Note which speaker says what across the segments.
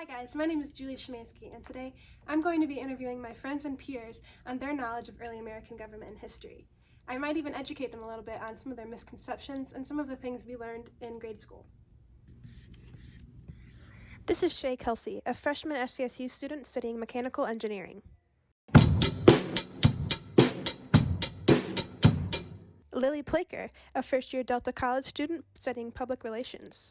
Speaker 1: Hi guys, my name is Shemanski, and today I'm going to be interviewing my friends and peers on their knowledge of early American government and history. I might even educate them a little bit on some of their misconceptions and some of the things we learned in grade school. This is Shay Kelsey, a freshman SVSU student studying mechanical engineering. Lily Plaker, a first-year Delta College student studying public relations.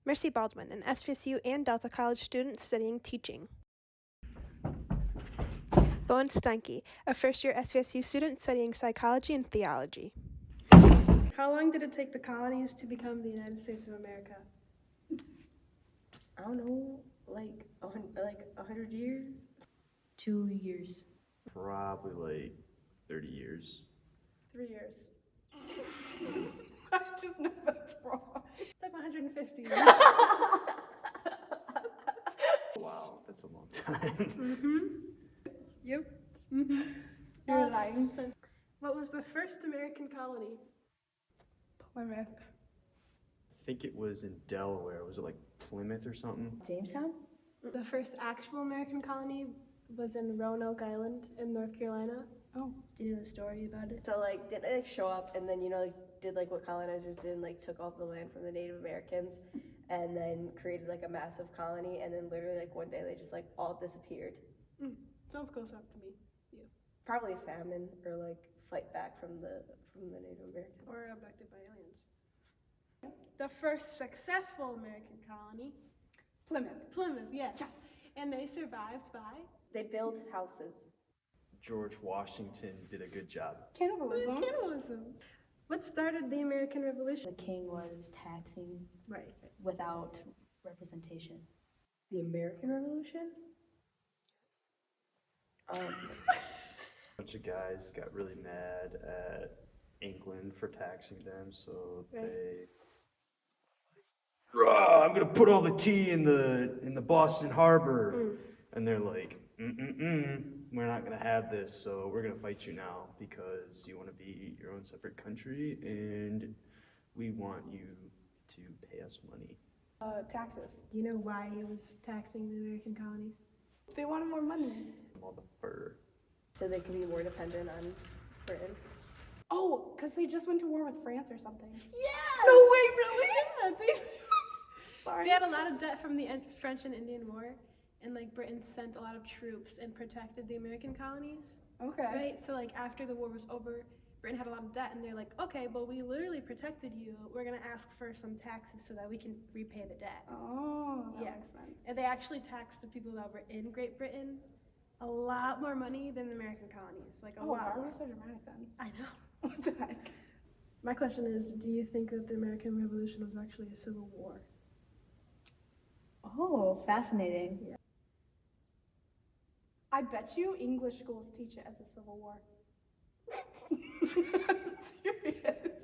Speaker 1: Mercy Baldwin, an SVSU and Delta College student studying teaching. Bowen Steinke, a first-year SVSU student studying psychology and theology. How long did it take the colonies to become the United States of America?
Speaker 2: I don't know, like 100 years?
Speaker 3: 2 years.
Speaker 4: Probably like 30 years.
Speaker 1: 3 years.
Speaker 3: I just know that's wrong.
Speaker 1: It's like 150 years.
Speaker 4: Wow, that's a long time.
Speaker 1: Mm-hmm. Yep. Mm-hmm.
Speaker 3: You're lying.
Speaker 1: What was the first American colony?
Speaker 3: Plymouth.
Speaker 4: I think it was in Delaware. Was it like Plymouth or something?
Speaker 3: Jamestown?
Speaker 1: The first actual American colony was in Roanoke Island in North Carolina.
Speaker 3: Oh, do you know the story about it?
Speaker 2: So like, did they show up and then did like what colonizers did, and like took all the land from the Native Americans, and then created like a massive colony, and then literally like one day they just like all disappeared.
Speaker 1: Sounds close enough to me.
Speaker 2: Probably a famine or like fight back from the Native Americans.
Speaker 1: Or abducted by aliens. The first successful American colony, Plymouth, yes. And they survived by
Speaker 2: They built houses.
Speaker 4: George Washington did a good job.
Speaker 3: Cannibalism.
Speaker 1: cannibalism. What started the American Revolution?
Speaker 3: The king was taxing
Speaker 1: Right.
Speaker 3: without representation.
Speaker 2: The American Revolution?
Speaker 4: A bunch of guys got really mad at England for taxing them, so
Speaker 1: Right.
Speaker 4: I'm gonna put all the tea in the Boston Harbor, and they're like, we're not gonna have this, so we're gonna fight you now because you want to be your own separate country, and we want you to pay us money.
Speaker 3: Taxes.
Speaker 1: Do you know why he was taxing the American colonies?
Speaker 3: They wanted more money.
Speaker 4: All the fur.
Speaker 2: So they could be more dependent on Britain.
Speaker 3: Oh, because they just went to war with France or something.
Speaker 1: Yes!
Speaker 3: No way, really?
Speaker 1: Yeah,
Speaker 3: Sorry.
Speaker 1: they had a lot of debt from the French and Indian War, and like Britain sent a lot of troops and protected the American colonies.
Speaker 3: Okay.
Speaker 1: Right? So like after the war was over, Britain had a lot of debt, and they're like, okay, well we literally protected you. We're gonna ask for some taxes so that we can repay the debt.
Speaker 3: Oh, that
Speaker 1: Yeah.
Speaker 3: makes sense.
Speaker 1: And they actually taxed the people that were in Great Britain a lot more money than the American colonies. Like a lot
Speaker 3: why
Speaker 1: more.
Speaker 3: were we so dramatic then?
Speaker 1: I know.
Speaker 3: What the heck?
Speaker 1: My question is, do you think that the American Revolution was actually a civil war?
Speaker 3: Oh, fascinating.
Speaker 1: Yeah.
Speaker 3: I bet you English schools teach it as a civil war. I'm serious.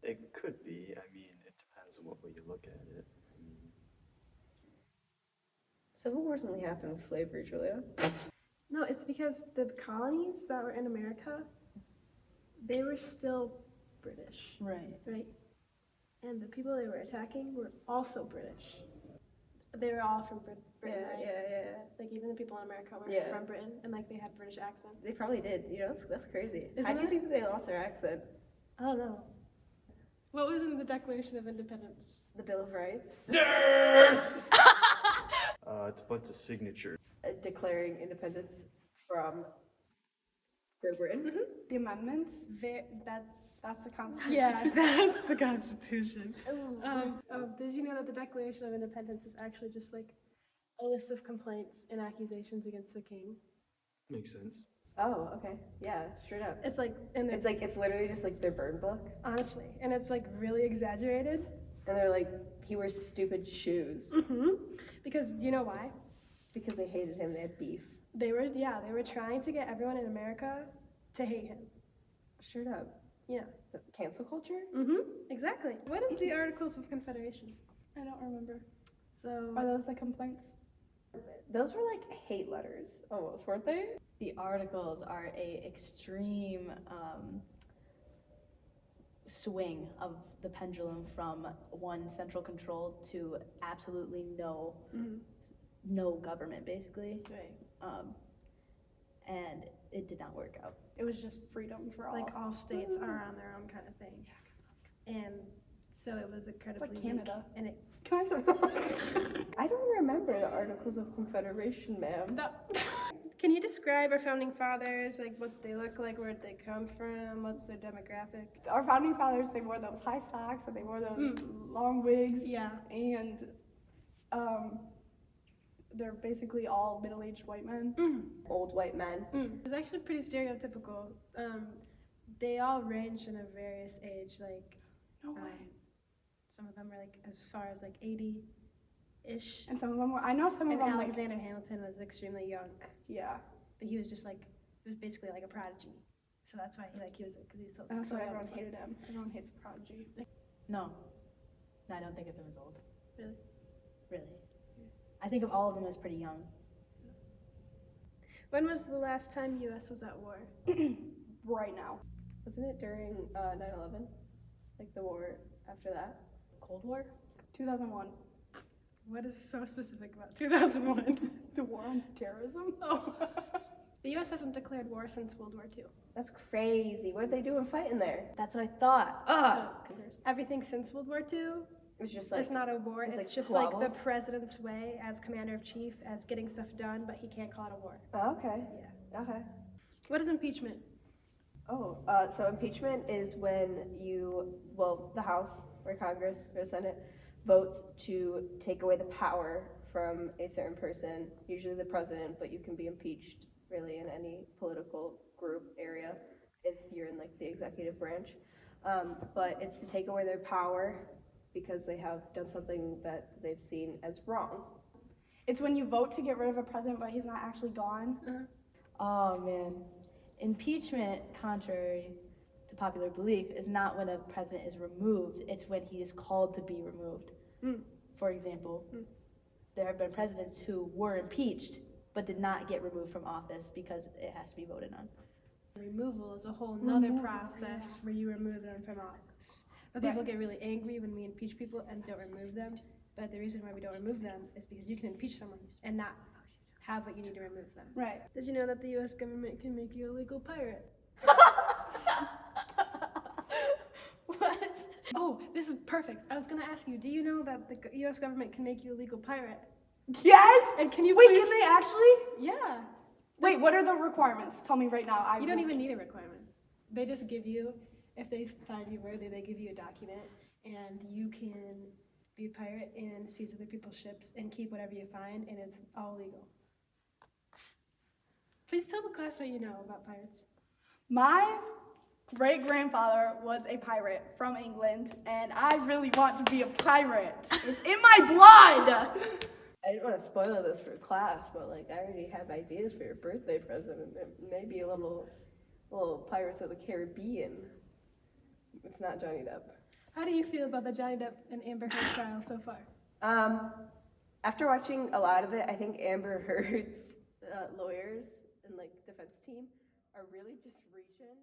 Speaker 4: It could be. I mean, it depends on what way you look at it. I mean,
Speaker 2: Civil Wars only happened with slavery, Julia.
Speaker 1: No, it's because the colonies that were in America, they were still British,
Speaker 3: Right.
Speaker 1: right? And the people they were attacking were also British. They were all from Britain, right?
Speaker 2: Yeah.
Speaker 1: Like even the people in America were
Speaker 2: Yeah.
Speaker 1: from Britain, and like they had British accents.
Speaker 2: They probably did. You know, that's crazy. How
Speaker 1: Isn't
Speaker 2: do you
Speaker 1: it?
Speaker 2: think that they lost their accent?
Speaker 1: I don't know. What was in the Declaration of Independence?
Speaker 2: The Bill of Rights,
Speaker 4: it's a bunch of signatures.
Speaker 2: declaring independence from Great Britain.
Speaker 3: The amendments? That's the Constitution.
Speaker 1: Yeah, that's the Constitution. Did you know that the Declaration of Independence is actually just like a list of complaints and accusations against the king?
Speaker 4: Makes sense.
Speaker 2: Oh, okay. Yeah, straight up.
Speaker 1: It's like, and
Speaker 2: It's literally just like their burn book,
Speaker 1: honestly, and it's like really exaggerated.
Speaker 2: and they're like, he wears stupid shoes
Speaker 1: Because you know why?
Speaker 2: because they hated him. They had beef.
Speaker 1: They were trying to get everyone in America to hate him.
Speaker 2: Straight up.
Speaker 1: Yeah.
Speaker 2: Cancel culture.
Speaker 1: Exactly. What is the Articles of Confederation?
Speaker 3: I don't remember.
Speaker 1: So
Speaker 3: Are those the complaints?
Speaker 2: Those were like hate letters, almost, weren't they?
Speaker 5: The articles are a extreme swing of the pendulum from one central control to absolutely no government, basically.
Speaker 1: Right.
Speaker 5: And it did not work out.
Speaker 3: It was just freedom for all.
Speaker 1: Like all states are on their own kind of thing. And so it was incredibly
Speaker 3: like Canada.
Speaker 1: weak, and it
Speaker 3: Can I say
Speaker 2: I don't remember the Articles of Confederation, ma'am.
Speaker 1: no. Can you describe our founding fathers, like what they look like, where they come from, what's their demographic?
Speaker 3: Our founding fathers, they wore those high socks and they wore those long wigs.
Speaker 1: Yeah.
Speaker 3: And they're basically all middle-aged white men.
Speaker 2: Old white men.
Speaker 1: It's actually pretty stereotypical. They all range in a various age, like
Speaker 3: No way.
Speaker 1: some of them are like as far as like 80-ish.
Speaker 3: And some of them were, I know some of
Speaker 1: And
Speaker 3: them like,
Speaker 1: Alexander Hamilton was extremely young,
Speaker 3: yeah.
Speaker 1: but he was just like, he was basically like a prodigy. So that's why he was, because he's so.
Speaker 3: And that's
Speaker 1: so
Speaker 3: why
Speaker 1: young.
Speaker 3: everyone hated him. Everyone hates a prodigy.
Speaker 5: No, I don't think of him as old.
Speaker 1: Really?
Speaker 5: Really. I think of all of them as pretty young.
Speaker 1: When was the last time U.S. was at war?
Speaker 3: Right now.
Speaker 2: Wasn't it during 9/11? Like the war after that?
Speaker 5: Cold War?
Speaker 3: 2001.
Speaker 1: What is so specific about 2001?
Speaker 3: The war on terrorism?
Speaker 1: Oh. The U.S. hasn't declared war since World War II.
Speaker 2: That's crazy. What are they doing fighting there?
Speaker 5: That's what I thought.
Speaker 1: So everything since World War II
Speaker 2: It's just like
Speaker 1: it's not a war.
Speaker 2: it's
Speaker 1: It's
Speaker 2: like
Speaker 1: just like the
Speaker 2: squabbles?
Speaker 1: president's way as commander of chief, as getting stuff done, but he can't call it a war.
Speaker 2: Oh, okay.
Speaker 1: Yeah.
Speaker 2: Okay.
Speaker 1: What is impeachment?
Speaker 2: Oh, so impeachment is when the House or Congress or Senate votes to take away the power from a certain person, usually the president, but you can be impeached really in any political group area if you're in like the executive branch. But it's to take away their power because they have done something that they've seen as wrong.
Speaker 3: It's when you vote to get rid of a president, but he's not actually gone.
Speaker 5: Oh man. Impeachment, contrary to popular belief, is not when a president is removed, it's when he is called to be removed. For example, there have been presidents who were impeached but did not get removed from office because it has to be voted on.
Speaker 1: Removal is a whole nother process where you remove them from office. But people get really angry when we impeach people and don't remove them. But the reason why we don't remove them is because you can impeach someone and not have what you need to remove them.
Speaker 3: Right.
Speaker 1: Did you know that the U.S. government can make you a legal pirate?
Speaker 5: What?
Speaker 1: Oh, this is perfect. I was going to ask you, do you know that the U.S. government can make you a legal pirate?
Speaker 3: Yes!
Speaker 1: And can you
Speaker 3: Wait,
Speaker 1: please...
Speaker 3: can they actually?
Speaker 1: Yeah.
Speaker 3: Wait, what are the requirements? Tell me right now.
Speaker 1: You don't even need a requirement. They just give you, if they find you worthy, they give you a document, and you can be a pirate and seize other people's ships and keep whatever you find, and it's all legal. Please tell the class what you know about pirates.
Speaker 3: My great-grandfather was a pirate from England, and I really want to be a pirate. It's in my blood!
Speaker 2: I didn't want to spoil this for class, but like I already have ideas for your birthday present. Maybe a little Pirates of the Caribbean. It's not Johnny Depp.
Speaker 1: How do you feel about the Johnny Depp and Amber Heard trial so far?
Speaker 2: After watching a lot of it, I think Amber Heard's lawyers and like defense team are really just reaching.